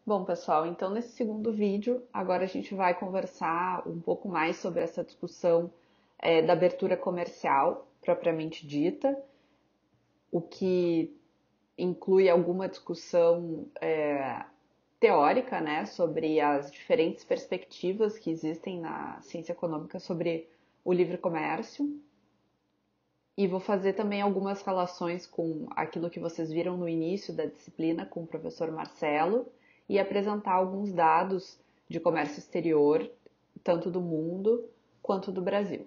Bom, pessoal, então nesse segundo vídeo, agora a gente vai conversar um pouco mais sobre essa discussão da abertura comercial, propriamente dita, o que inclui alguma discussão teórica, né, sobre as diferentes perspectivas que existem na ciência econômica sobre o livre comércio. E vou fazer também algumas relações com aquilo que vocês viram no início da disciplina com o professor Marcelo e apresentar alguns dados de comércio exterior, tanto do mundo quanto do Brasil.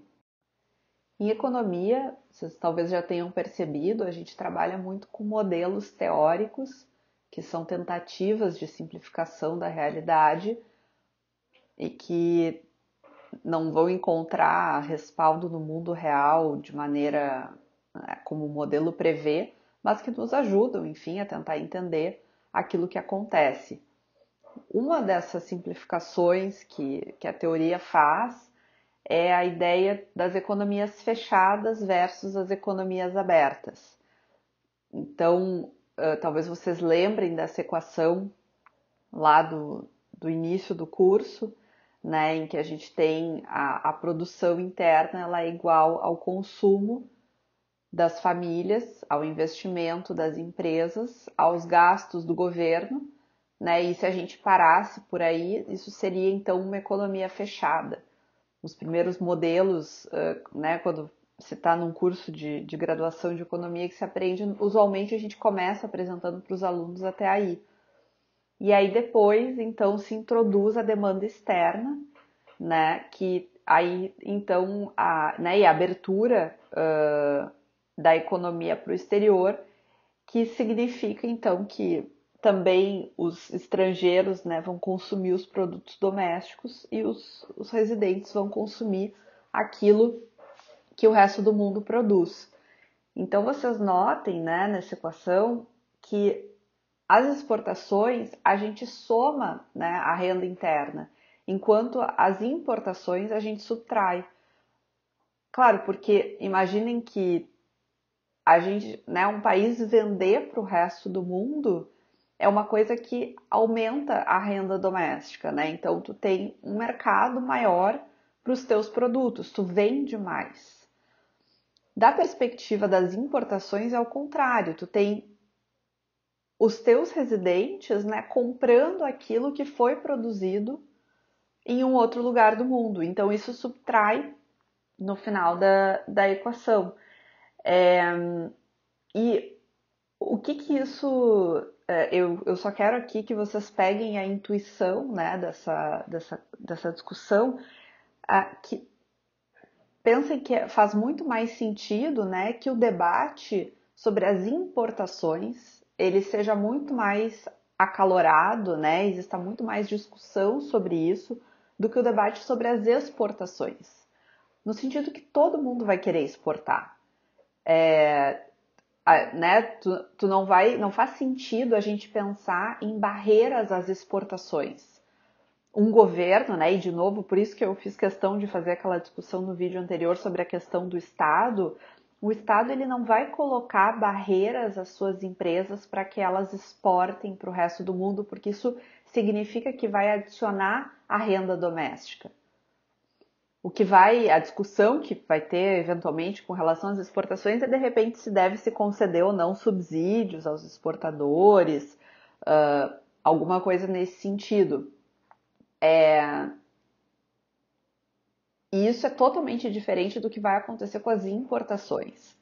Em economia, vocês talvez já tenham percebido, a gente trabalha muito com modelos teóricos, que são tentativas de simplificação da realidade e que não vão encontrar respaldo no mundo real de maneira como o modelo prevê, mas que nos ajudam, enfim, a tentar entender aquilo que acontece. Uma dessas simplificações que a teoria faz é a ideia das economias fechadas versus as economias abertas. Então, talvez vocês lembrem dessa equação lá do início do curso, né, em que a gente tem a produção interna, ela é igual ao consumo das famílias, ao investimento das empresas, aos gastos do governo, né, e se a gente parasse por aí, isso seria então uma economia fechada. Os primeiros modelos, né, quando você está num curso de graduação de economia que se aprende, usualmente a gente começa apresentando para os alunos até aí. E aí depois, então, se introduz a demanda externa, né, que aí, então, e a abertura da economia para o exterior, que significa, então, que também os estrangeiros, né, vão consumir os produtos domésticos e os residentes vão consumir aquilo que o resto do mundo produz. Então, vocês notem, né, nessa equação que as exportações, a gente soma, né, a renda interna, enquanto as importações a gente subtrai. Claro, porque imaginem que a gente, né, um país vender para o resto do mundo é uma coisa que aumenta a renda doméstica, né? Então tu tem um mercado maior para os teus produtos, tu vende mais. Da perspectiva das importações é o contrário, tu tem os teus residentes, né, comprando aquilo que foi produzido em um outro lugar do mundo. Então, isso subtrai no final da equação. E o que isso... eu só quero aqui que vocês peguem a intuição, né, dessa discussão, que pensem que faz muito mais sentido, né, que o debate sobre as importações ele seja muito mais acalorado, né, exista muito mais discussão sobre isso do que o debate sobre as exportações, no sentido que todo mundo vai querer exportar. Né, tu não faz sentido a gente pensar em barreiras às exportações. Um governo, né, e de novo, por isso que eu fiz questão de fazer aquela discussão no vídeo anterior sobre a questão do Estado, o Estado ele não vai colocar barreiras às suas empresas para que elas exportem para o resto do mundo, porque isso significa que vai adicionar a renda doméstica. A discussão que vai ter eventualmente com relação às exportações é de repente se deve se conceder ou não subsídios aos exportadores, alguma coisa nesse sentido. E isso é totalmente diferente do que vai acontecer com as importações.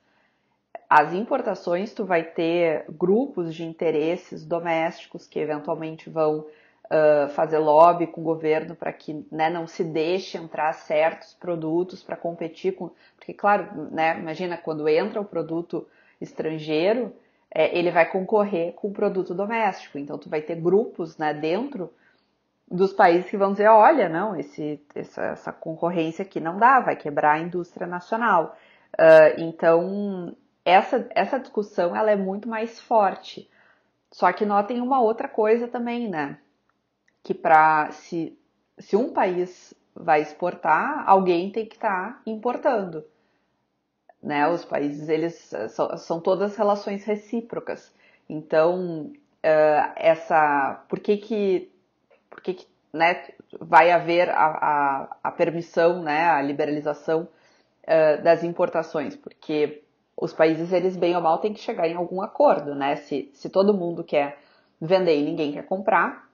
As importações, tu vai ter grupos de interesses domésticos que eventualmente vão fazer lobby com o governo para que, né, não se deixe entrar certos produtos para competir com... Porque, claro, né, imagina, quando entra o produto estrangeiro, ele vai concorrer com o produto doméstico. Então, tu vai ter grupos, né, dentro dos países que vão dizer, olha, não, essa concorrência aqui não dá, vai quebrar a indústria nacional. Então, essa discussão ela é muito mais forte. Só que notem uma outra coisa também, né? Que se um país vai exportar, alguém tem que estar importando. Né? Os países, eles são todas relações recíprocas. Então, por que que, né, vai haver a permissão, né, a liberalização das importações, porque os países, eles bem ou mal têm que chegar em algum acordo, né? Se todo mundo quer vender e ninguém quer comprar,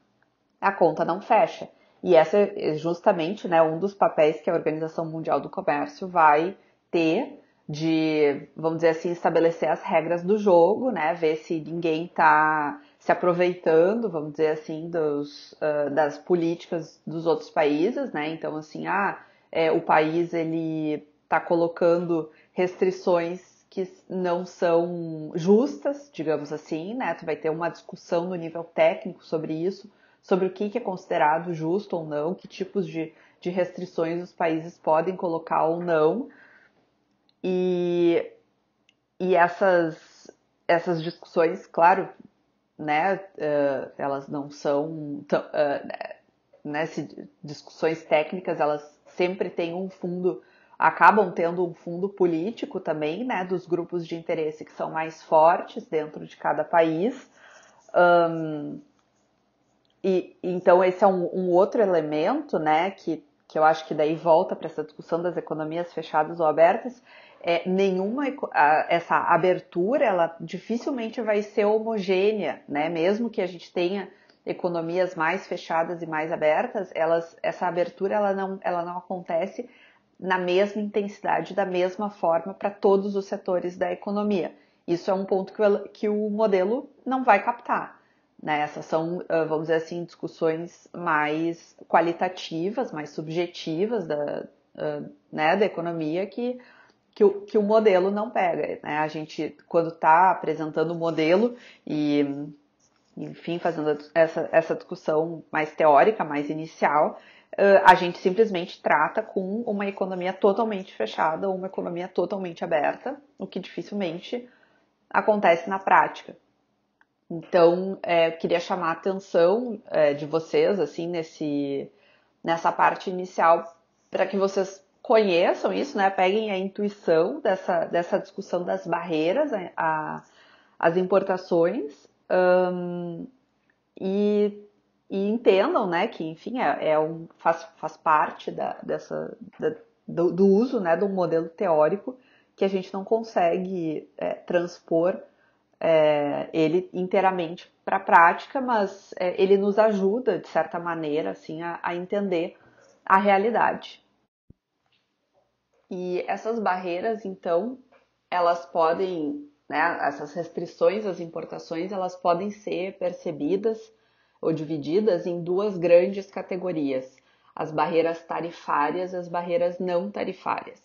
a conta não fecha. E essa é justamente, né, um dos papéis que a Organização Mundial do Comércio vai ter de, vamos dizer assim, estabelecer as regras do jogo, né, ver se ninguém está se aproveitando, vamos dizer assim, das políticas dos outros países, né? Então, assim, o país, ele está colocando restrições que não são justas, digamos assim, né? Tu vai ter uma discussão no nível técnico sobre isso, sobre o que é considerado justo ou não, que tipos de restrições os países podem colocar ou não. E, e essas discussões, claro, né, elas não são, né, discussões técnicas, elas sempre têm um fundo, acabam tendo um fundo político também, né, dos grupos de interesse que são mais fortes dentro de cada país. E então esse é um outro elemento, né, que eu acho que daí volta para essa discussão das economias fechadas ou abertas. Essa abertura, ela dificilmente vai ser homogênea, né? Mesmo que a gente tenha economias mais fechadas e mais abertas, essa abertura ela não acontece na mesma intensidade, da mesma forma para todos os setores da economia. Isso é um ponto que o modelo não vai captar. Né? Essas são, vamos dizer assim, discussões mais qualitativas, mais subjetivas né, da economia que o modelo não pega. Né? A gente, quando está apresentando o modelo e, enfim, fazendo essa discussão mais teórica, mais inicial, a gente simplesmente trata com uma economia totalmente fechada ou uma economia totalmente aberta, o que dificilmente acontece na prática. Então, eu queria chamar a atenção de vocês, assim, nessa parte inicial, para que vocês conheçam isso, né? Peguem a intuição dessa discussão das barreiras às importações, e, e entendam, né, que, enfim, faz parte do uso, né, de um modelo teórico que a gente não consegue transpor ele inteiramente para a prática, mas ele nos ajuda, de certa maneira, assim, a entender a realidade. E essas barreiras, então, elas podem, né, essas restrições às importações, elas podem ser percebidas ou divididas em duas grandes categorias: as barreiras tarifárias e as barreiras não tarifárias.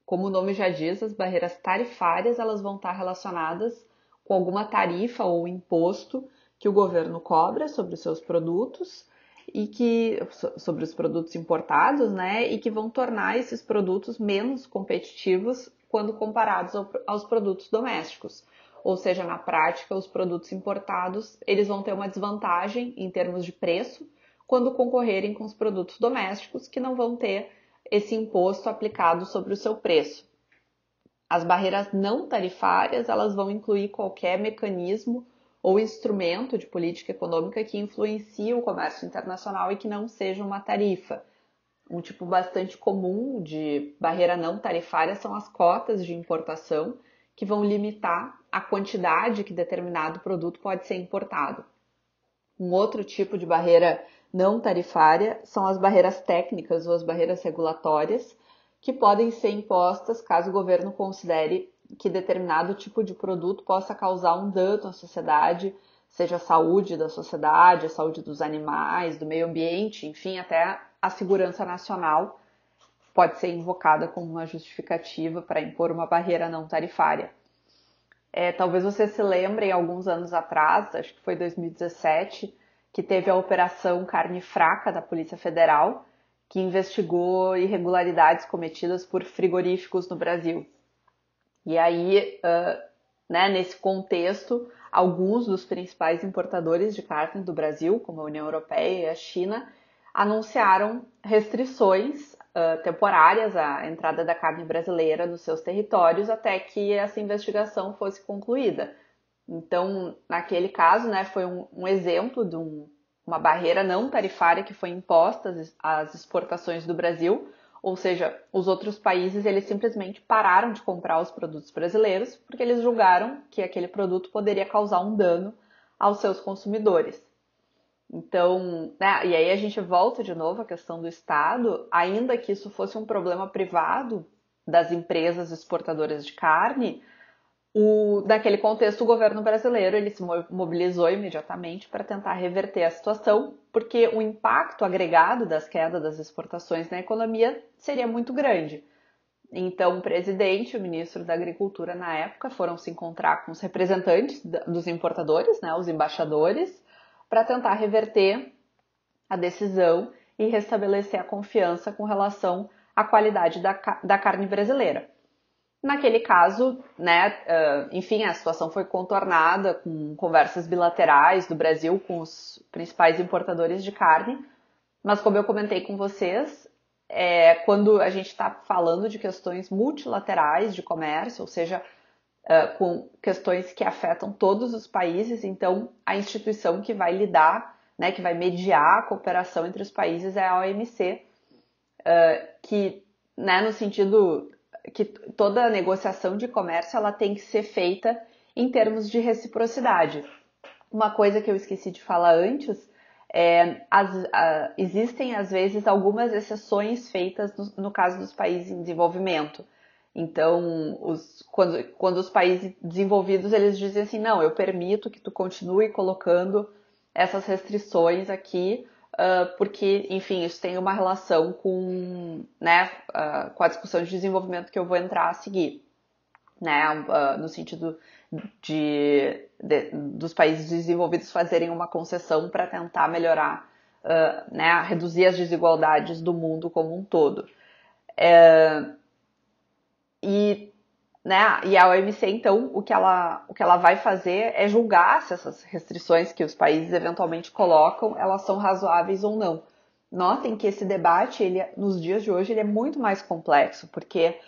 Como o nome já diz, as barreiras tarifárias, elas vão estar relacionadas com alguma tarifa ou imposto que o governo cobra sobre os seus produtos sobre os produtos importados, né, e que vão tornar esses produtos menos competitivos quando comparados aos produtos domésticos. Ou seja, na prática, os produtos importados, eles vão ter uma desvantagem em termos de preço quando concorrerem com os produtos domésticos, que não vão ter esse imposto aplicado sobre o seu preço. As barreiras não tarifárias, elas vão incluir qualquer mecanismo ou instrumento de política econômica que influencie o comércio internacional e que não seja uma tarifa. Um tipo bastante comum de barreira não tarifária são as cotas de importação, que vão limitar a quantidade que determinado produto pode ser importado. Um outro tipo de barreira não tarifária são as barreiras técnicas ou as barreiras regulatórias, que podem ser impostas caso o governo considere que determinado tipo de produto possa causar um dano à sociedade, seja a saúde da sociedade, a saúde dos animais, do meio ambiente, enfim, até a segurança nacional pode ser invocada como uma justificativa para impor uma barreira não tarifária. Talvez vocês se lembrem, alguns anos atrás, acho que foi 2017, que teve a Operação Carne Fraca da Polícia Federal, que investigou irregularidades cometidas por frigoríficos no Brasil. E aí, né, nesse contexto, alguns dos principais importadores de carne do Brasil, como a União Europeia e a China, anunciaram restrições temporárias à entrada da carne brasileira nos seus territórios até que essa investigação fosse concluída. Então, naquele caso, né, foi um exemplo de uma barreira não tarifária que foi imposta às exportações do Brasil, ou seja, os outros países eles simplesmente pararam de comprar os produtos brasileiros porque eles julgaram que aquele produto poderia causar um dano aos seus consumidores. Então, né, e aí a gente volta de novo à questão do Estado, ainda que isso fosse um problema privado das empresas exportadoras de carne, naquele contexto, o governo brasileiro ele se mobilizou imediatamente para tentar reverter a situação, porque o impacto agregado das quedas das exportações na economia seria muito grande. Então, o presidente e o ministro da Agricultura, na época, foram se encontrar com os representantes dos importadores, né, os embaixadores, para tentar reverter a decisão e restabelecer a confiança com relação à qualidade da carne brasileira. Naquele caso, né, enfim, a situação foi contornada com conversas bilaterais do Brasil com os principais importadores de carne, mas como eu comentei com vocês, quando a gente está falando de questões multilaterais de comércio, ou seja, com questões que afetam todos os países, então a instituição que vai lidar, né, que vai mediar a cooperação entre os países é a OMC, que, né, no sentido que toda negociação de comércio ela tem que ser feita em termos de reciprocidade. Uma coisa que eu esqueci de falar antes existem às vezes algumas exceções feitas no caso dos países em desenvolvimento. Então, quando os países desenvolvidos eles dizem assim, não, eu permito que tu continue colocando essas restrições aqui, porque, enfim, isso tem uma relação com, né, com a discussão de desenvolvimento que eu vou entrar a seguir, né, no sentido dos países desenvolvidos fazerem uma concessão para tentar melhorar, né, reduzir as desigualdades do mundo como um todo. Né, e a OMC, então, o que ela vai fazer é julgar se essas restrições que os países eventualmente colocam, elas são razoáveis ou não. Notem que esse debate, nos dias de hoje, ele é muito mais complexo, porque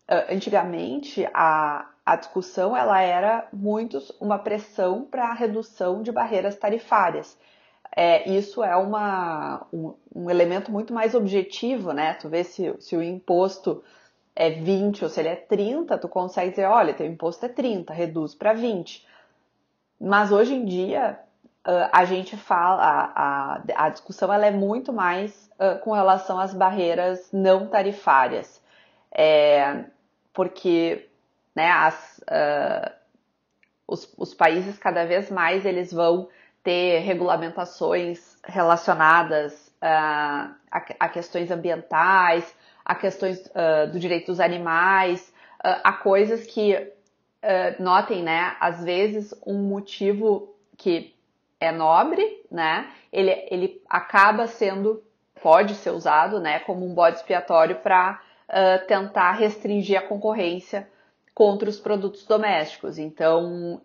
antigamente a discussão ela era muito uma pressão para a redução de barreiras tarifárias. Isso é um elemento muito mais objetivo, né? Tu vê se o imposto é 20 ou se ele é 30, tu consegue dizer, olha, teu imposto é 30, reduz para 20. Mas hoje em dia, a gente fala, a discussão ela é muito mais com relação às barreiras não tarifárias. Porque, né, os países cada vez mais eles vão ter regulamentações relacionadas a questões ambientais, a questões do direito dos animais, a coisas que, notem, né, às vezes um motivo que é nobre, né, ele acaba pode ser usado, né, como um bode expiatório para tentar restringir a concorrência contra os produtos domésticos. Então,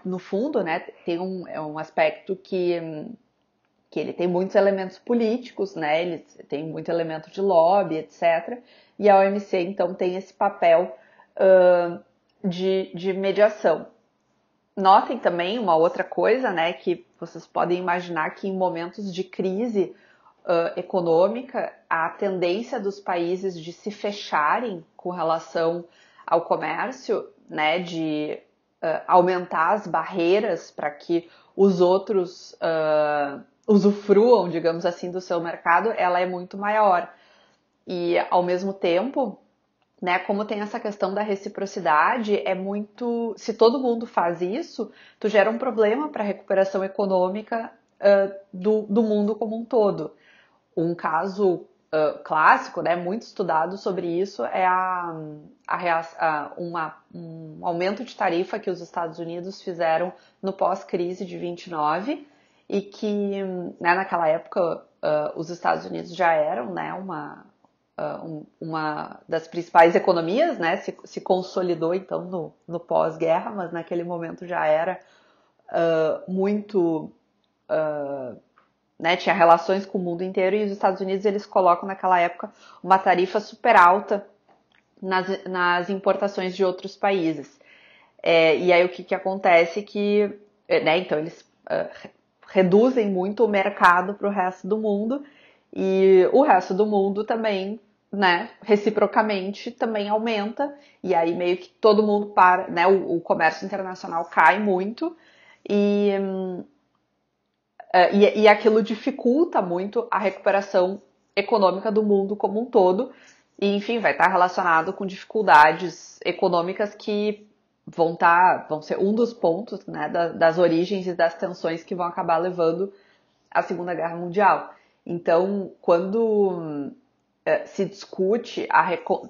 no fundo, né, tem um aspecto que ele tem muitos elementos políticos, né, ele tem muito elemento de lobby, etc. E a OMC, então, tem esse papel de mediação. Notem também uma outra coisa, né, que vocês podem imaginar que em momentos de crise econômica, a tendência dos países de se fecharem com relação ao comércio, né, de aumentar as barreiras para que os outros usufruam, digamos assim, do seu mercado, ela é muito maior. E, ao mesmo tempo, né, como tem essa questão da reciprocidade, se todo mundo faz isso, tu gera um problema para a recuperação econômica do mundo como um todo. Um caso clássico, né, muito estudado sobre isso, é um aumento de tarifa que os Estados Unidos fizeram no pós-crise de 29 e que, né, naquela época, os Estados Unidos já eram, né, uma das principais economias, né, se consolidou então no pós-guerra, mas naquele momento já era muito... né, tinha relações com o mundo inteiro e os Estados Unidos eles colocam naquela época uma tarifa super alta nas importações de outros países. E aí o que acontece que, né, então eles reduzem muito o mercado para o resto do mundo e o resto do mundo também, né, reciprocamente também aumenta e aí meio que todo mundo para, né, o comércio internacional cai muito e, e aquilo dificulta muito a recuperação econômica do mundo como um todo e, enfim, vai estar relacionado com dificuldades econômicas que vão ser um dos pontos, né, das origens e das tensões que vão acabar levando à Segunda Guerra Mundial. Então, quando se discute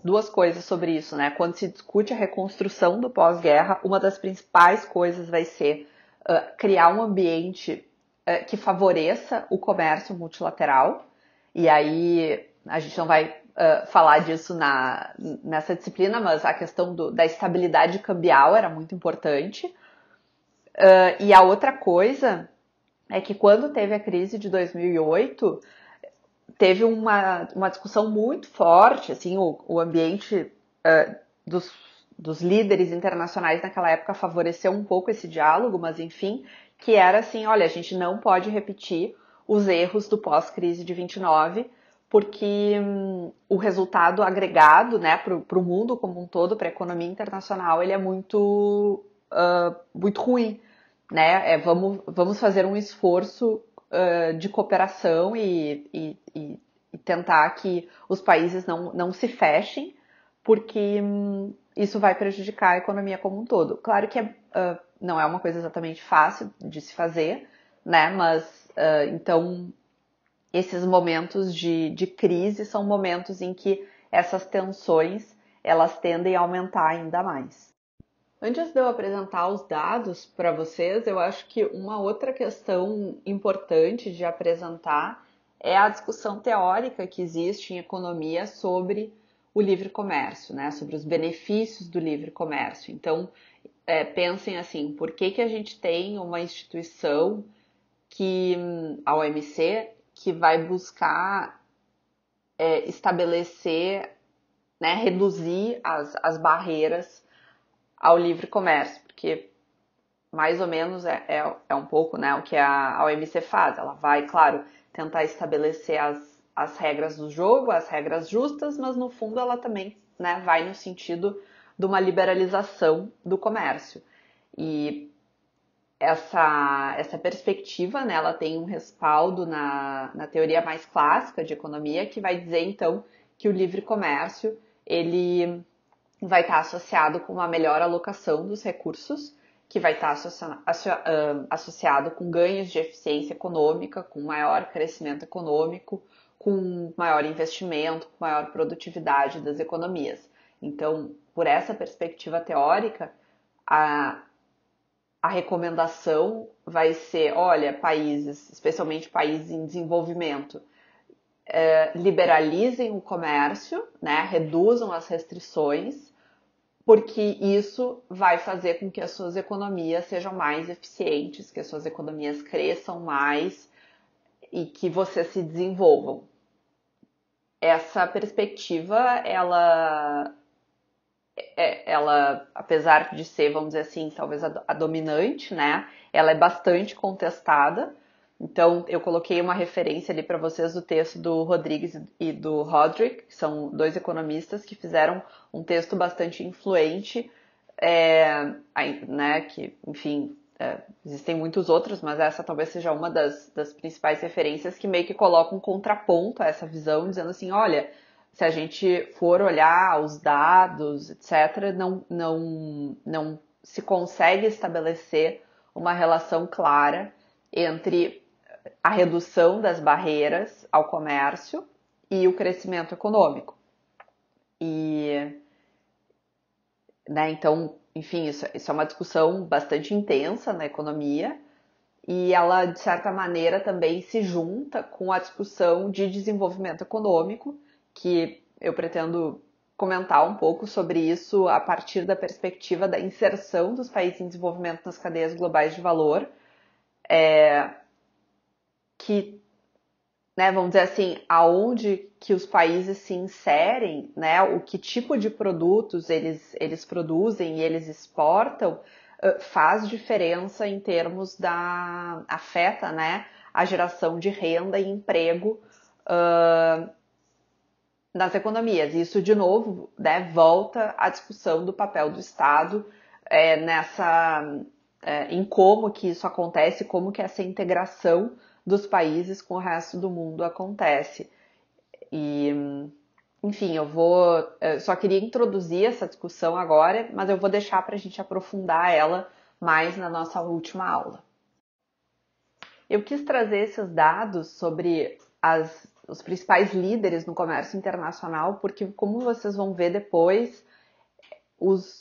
duas coisas sobre isso, né? Quando se discute a reconstrução do pós-guerra, uma das principais coisas vai ser criar um ambiente que favoreça o comércio multilateral. E aí a gente não vai falar disso nessa disciplina, mas a questão da estabilidade cambial era muito importante. E a outra coisa é que quando teve a crise de 2008, teve uma discussão muito forte, assim, o ambiente dos líderes internacionais naquela época favoreceu um pouco esse diálogo, mas enfim, que era assim, olha, a gente não pode repetir os erros do pós-crise de 29, porque o resultado agregado, né, para o mundo como um todo, para a economia internacional, ele é muito ruim, né? Vamos fazer um esforço de cooperação e tentar que os países não se fechem, porque isso vai prejudicar a economia como um todo. Claro que não é uma coisa exatamente fácil de se fazer, né? Mas então esses momentos de crise são momentos em que essas tensões elas tendem a aumentar ainda mais. Antes de eu apresentar os dados para vocês, eu acho que uma outra questão importante de apresentar é a discussão teórica que existe em economia sobre o livre comércio, né? Sobre os benefícios do livre comércio. Então, pensem assim, por que a gente tem uma instituição a OMC, que vai buscar estabelecer, né, reduzir as barreiras ao livre comércio, porque mais ou menos é um pouco, né, o que a OMC faz. Ela vai, claro, tentar estabelecer as regras do jogo, as regras justas, mas no fundo ela também, né, vai no sentido de uma liberalização do comércio. E essa perspectiva, né, ela tem um respaldo na teoria mais clássica de economia, que vai dizer, então, que o livre comércio, ele vai estar associado com uma melhor alocação dos recursos, que vai estar associado com ganhos de eficiência econômica, com maior crescimento econômico, com maior investimento, com maior produtividade das economias. Então, por essa perspectiva teórica, a recomendação vai ser, olha, países, especialmente países em desenvolvimento, liberalizem o comércio, né, reduzam as restrições, porque isso vai fazer com que as suas economias sejam mais eficientes, que as suas economias cresçam mais e que vocês se desenvolvam. Essa perspectiva, ela, apesar de ser, vamos dizer assim, talvez a dominante, né, ela é bastante contestada. Então, eu coloquei uma referência ali para vocês do texto do Rodrigues e do Roderick, que são dois economistas que fizeram um texto bastante influente, né, que, enfim, existem muitos outros, mas essa talvez seja uma das principais referências que meio que coloca um contraponto a essa visão, dizendo assim, olha, se a gente for olhar os dados, etc., não se consegue estabelecer uma relação clara entre a redução das barreiras ao comércio e o crescimento econômico. E, né, então, enfim, isso é uma discussão bastante intensa na economia e ela, de certa maneira, também se junta com a discussão de desenvolvimento econômico, que eu pretendo comentar um pouco sobre isso a partir da perspectiva da inserção dos países em desenvolvimento nas cadeias globais de valor, que né, vamos dizer assim, aonde que os países se inserem, né, o que tipo de produtos eles produzem e eles exportam, faz diferença em termos afeta, né, a geração de renda e emprego nas economias. Isso, de novo, né, volta à discussão do papel do Estado em como que isso acontece, como que essa integração dos países com o resto do mundo acontece. E, enfim, eu só queria introduzir essa discussão agora, mas eu vou deixar para a gente aprofundar ela mais na nossa última aula. Eu quis trazer esses dados sobre os principais líderes no comércio internacional, porque, como vocês vão ver depois,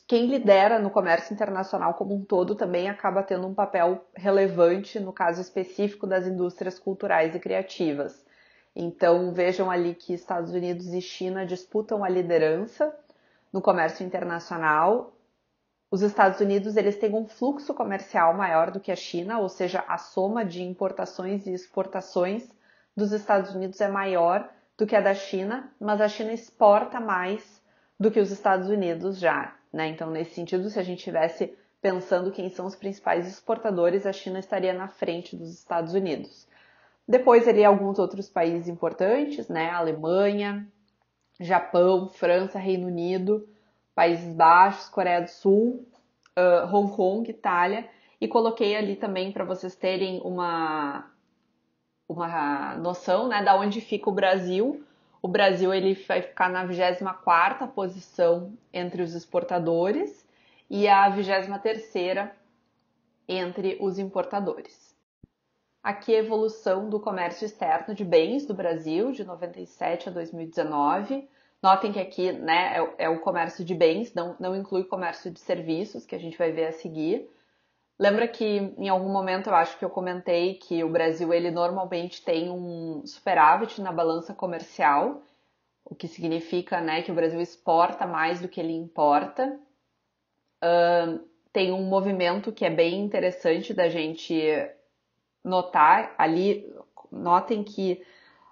quem lidera no comércio internacional como um todo também acaba tendo um papel relevante no caso específico das indústrias culturais e criativas. Então, vejam ali que Estados Unidos e China disputam a liderança no comércio internacional. Os Estados Unidos eles têm um fluxo comercial maior do que a China, ou seja, a soma de importações e exportações dos Estados Unidos é maior do que a da China, mas a China exporta mais do que os Estados Unidos já, né? Então, nesse sentido, se a gente estivesse pensando quem são os principais exportadores, a China estaria na frente dos Estados Unidos. Depois ali alguns outros países importantes, né? Alemanha, Japão, França, Reino Unido, Países Baixos, Coreia do Sul, Hong Kong, Itália, e coloquei ali também para vocês terem uma noção, né, da onde fica o Brasil. O Brasil ele vai ficar na 24ª posição entre os exportadores e a 23ª entre os importadores. Aqui a evolução do comércio externo de bens do Brasil, de 97 a 2019. Notem que aqui, né, é o comércio de bens, não inclui o comércio de serviços, que a gente vai ver a seguir. Lembra que em algum momento eu acho que eu comentei que o Brasil ele normalmente tem um superávit na balança comercial, o que significa, né, que o Brasil exporta mais do que ele importa. Tem um movimento que é bem interessante da gente notar ali, notem que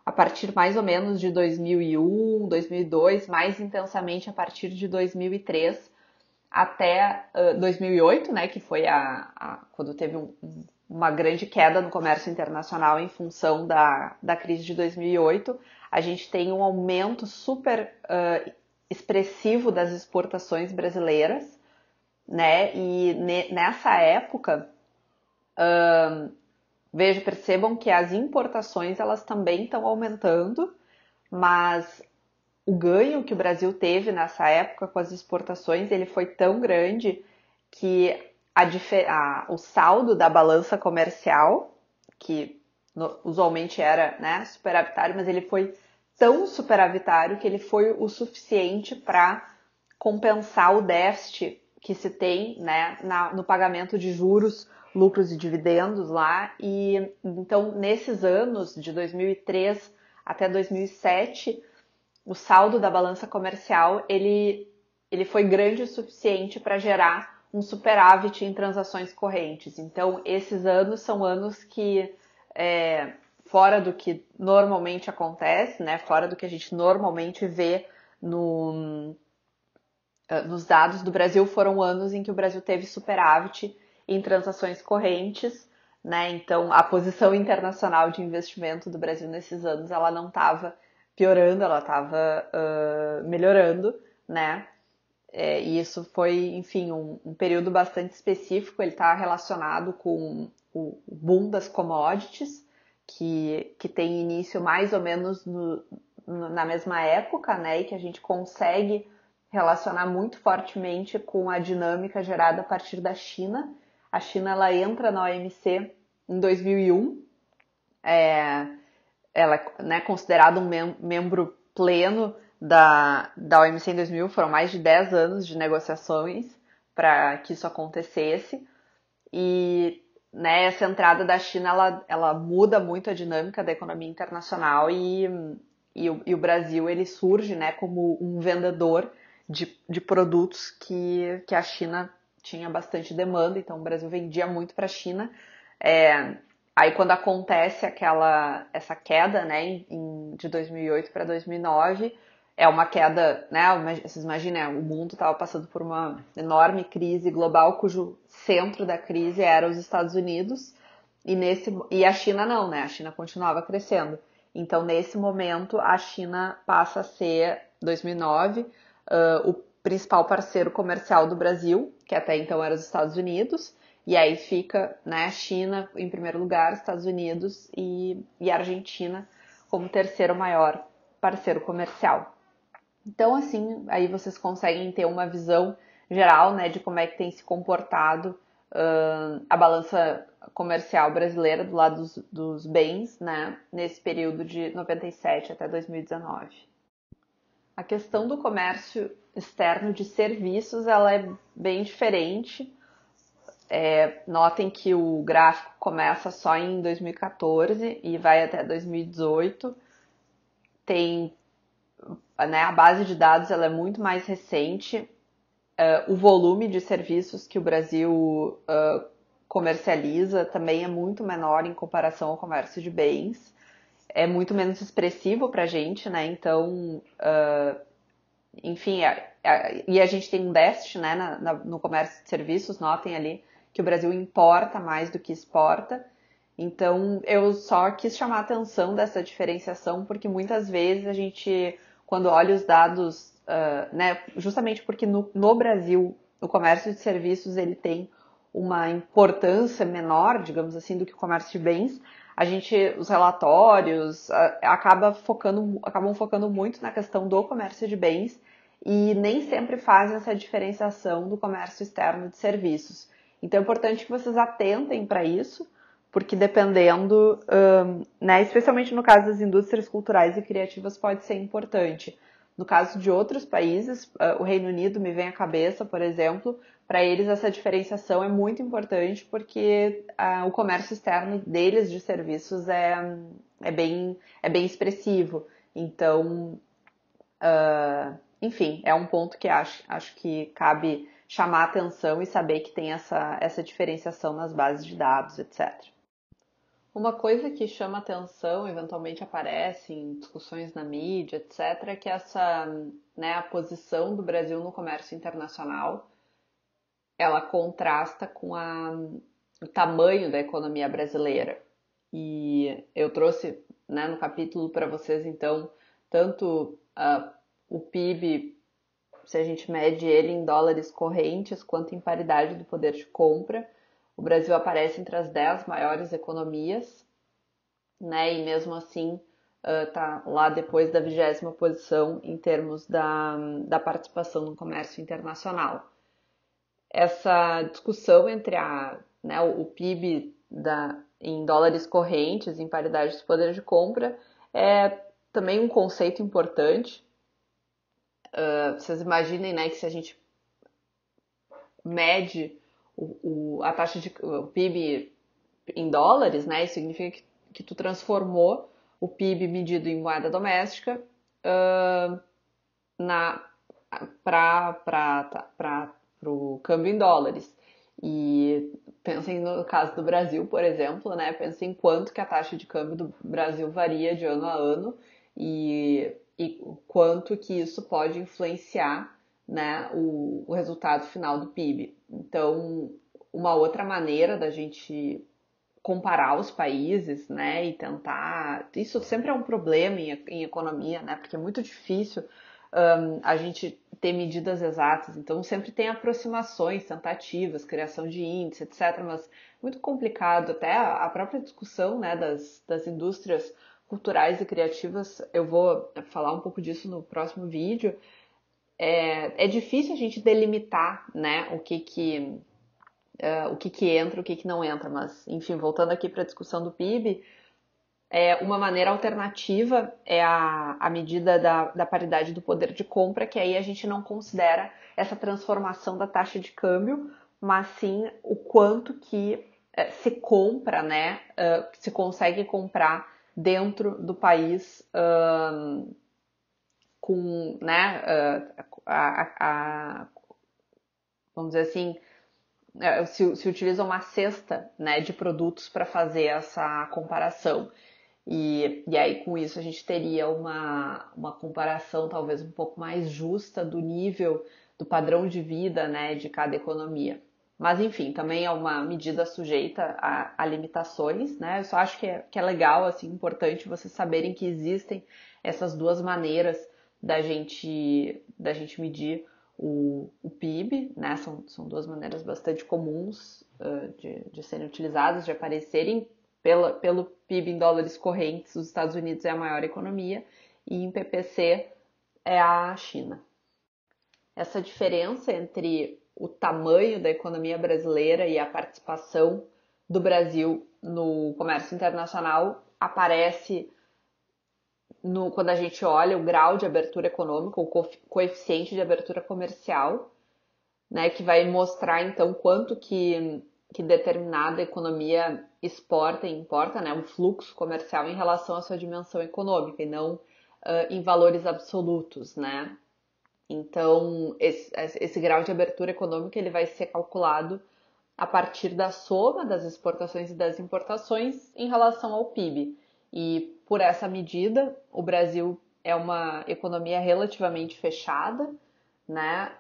a partir mais ou menos de 2001, 2002, mais intensamente a partir de 2003 até 2008, né, que foi quando teve uma grande queda no comércio internacional em função da crise de 2008, a gente tem um aumento super expressivo das exportações brasileiras, né, e nessa época percebam que as importações elas também estão aumentando, mas o ganho que o Brasil teve nessa época com as exportações ele foi tão grande que o saldo da balança comercial, que usualmente era, né, superavitário, mas ele foi tão superavitário que ele foi o suficiente para compensar o déficit que se tem, né, no pagamento de juros, lucros e dividendos lá. E então, nesses anos de 2003 até 2007, o saldo da balança comercial ele foi grande o suficiente para gerar um superávit em transações correntes. Então, esses anos são anos que, fora do que normalmente acontece, né, fora do que a gente normalmente vê nos dados do Brasil, foram anos em que o Brasil teve superávit em transações correntes, né? Então, a posição internacional de investimento do Brasil nesses anos, ela não estava piorando, ela estava melhorando, né? E isso foi, enfim, um período bastante específico. Ele está relacionado com o boom das commodities, que tem início mais ou menos na mesma época, né? E que a gente consegue relacionar muito fortemente com a dinâmica gerada a partir da China. A China ela entra na OMC em 2001, ela é, né, considerada um membro pleno da OMC em 2000, foram mais de 10 anos de negociações para que isso acontecesse. E, né, essa entrada da China ela muda muito a dinâmica da economia internacional e o Brasil ele surge, né, como um vendedor de produtos que a China tinha bastante demanda, então o Brasil vendia muito para a China. Aí quando acontece essa queda, né, de 2008 para 2009, é uma queda, né, vocês imaginem, o mundo estava passando por uma enorme crise global, cujo centro da crise era os Estados Unidos, e a China não, né, a China continuava crescendo. Então, nesse momento, a China passa a ser, 2009, o principal parceiro comercial do Brasil, que até então era os Estados Unidos, e aí fica, né, China em primeiro lugar, Estados Unidos e Argentina como terceiro maior parceiro comercial. Então, assim, aí vocês conseguem ter uma visão geral, né, de como é que tem se comportado a balança comercial brasileira do lado dos bens, né, nesse período de 97 até 2019. A questão do comércio externo de serviços, ela é bem diferente. Notem que o gráfico começa só em 2014 e vai até 2018. Tem, né, a base de dados ela é muito mais recente. O volume de serviços que o Brasil comercializa também é muito menor em comparação ao comércio de bens. É muito menos expressivo para a gente, né? Então, enfim, e a gente tem um déficit, né, no comércio de serviços. Notem ali que o Brasil importa mais do que exporta. Então, eu só quis chamar a atenção dessa diferenciação, porque muitas vezes a gente, quando olha os dados, né, justamente porque no Brasil o comércio de serviços ele tem uma importância menor, digamos assim, do que o comércio de bens, os relatórios acabam focando muito na questão do comércio de bens e nem sempre fazem essa diferenciação do comércio externo de serviços. Então é importante que vocês atentem para isso, porque dependendo, né, especialmente no caso das indústrias culturais e criativas, pode ser importante. No caso de outros países, o Reino Unido me vem à cabeça, por exemplo, para eles essa diferenciação é muito importante porque o comércio externo deles de serviços é bem expressivo. Então, enfim, é um ponto que acho que cabe chamar a atenção e saber que tem essa diferenciação nas bases de dados, etc. Uma coisa que chama atenção, eventualmente aparece em discussões na mídia, etc., é que né, a posição do Brasil no comércio internacional, ela contrasta com o tamanho da economia brasileira. E eu trouxe, né, no capítulo para vocês, então, tanto o PIB, se a gente mede ele em dólares correntes, quanto em paridade do poder de compra. O Brasil aparece entre as 10 maiores economias, né? E mesmo assim tá lá depois da 20ª posição em termos da participação no comércio internacional. Essa discussão entre né, o PIB em dólares correntes, em paridade de poder de compra, é também um conceito importante. Vocês imaginem, né, que se a gente mede a taxa o PIB em dólares, né, isso significa que tu transformou o PIB medido em moeda doméstica para o câmbio em dólares. E pensem no caso do Brasil, por exemplo, né? Pensem quanto que a taxa de câmbio do Brasil varia de ano a ano e quanto que isso pode influenciar, né, o resultado final do PIB. Então, uma outra maneira da gente comparar os países, né, e tentar... Isso sempre é um problema em economia, né, porque é muito difícil a gente ter medidas exatas, então sempre tem aproximações, tentativas, criação de índice, etc., mas muito complicado, até a própria discussão, né, das indústrias culturais e criativas, eu vou falar um pouco disso no próximo vídeo. É difícil a gente delimitar, né, o que entra, o que não entra, mas enfim, voltando aqui para a discussão do PIB, uma maneira alternativa é a medida da paridade do poder de compra, que aí a gente não considera essa transformação da taxa de câmbio, mas sim o quanto que se compra, né, se consegue comprar dentro do país com, né, vamos dizer assim, se utiliza uma cesta, né, de produtos para fazer essa comparação. E aí, com isso, a gente teria uma comparação talvez um pouco mais justa do nível, do padrão de vida, né, de cada economia. Mas, enfim, também é uma medida sujeita a limitações, né? Eu só acho que é legal, assim, importante vocês saberem que existem essas duas maneiras da gente medir o PIB, né? São duas maneiras bastante comuns de serem utilizadas, de aparecerem pelo PIB em dólares correntes. Os Estados Unidos é a maior economia e em PPC é a China. Essa diferença entre o tamanho da economia brasileira e a participação do Brasil no comércio internacional aparece quando a gente olha o grau de abertura econômica, o coeficiente de abertura comercial, né, que vai mostrar então quanto que determinada economia exporta e importa, né, um fluxo comercial em relação à sua dimensão econômica e não em valores absolutos, né? Então, esse grau de abertura econômica ele vai ser calculado a partir da soma das exportações e das importações em relação ao PIB. E por essa medida, o Brasil é uma economia relativamente fechada, né?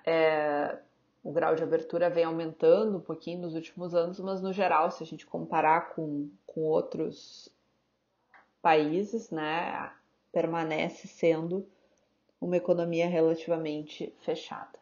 O grau de abertura vem aumentando um pouquinho nos últimos anos, mas no geral, se a gente comparar com outros países, né, permanece sendo uma economia relativamente fechada.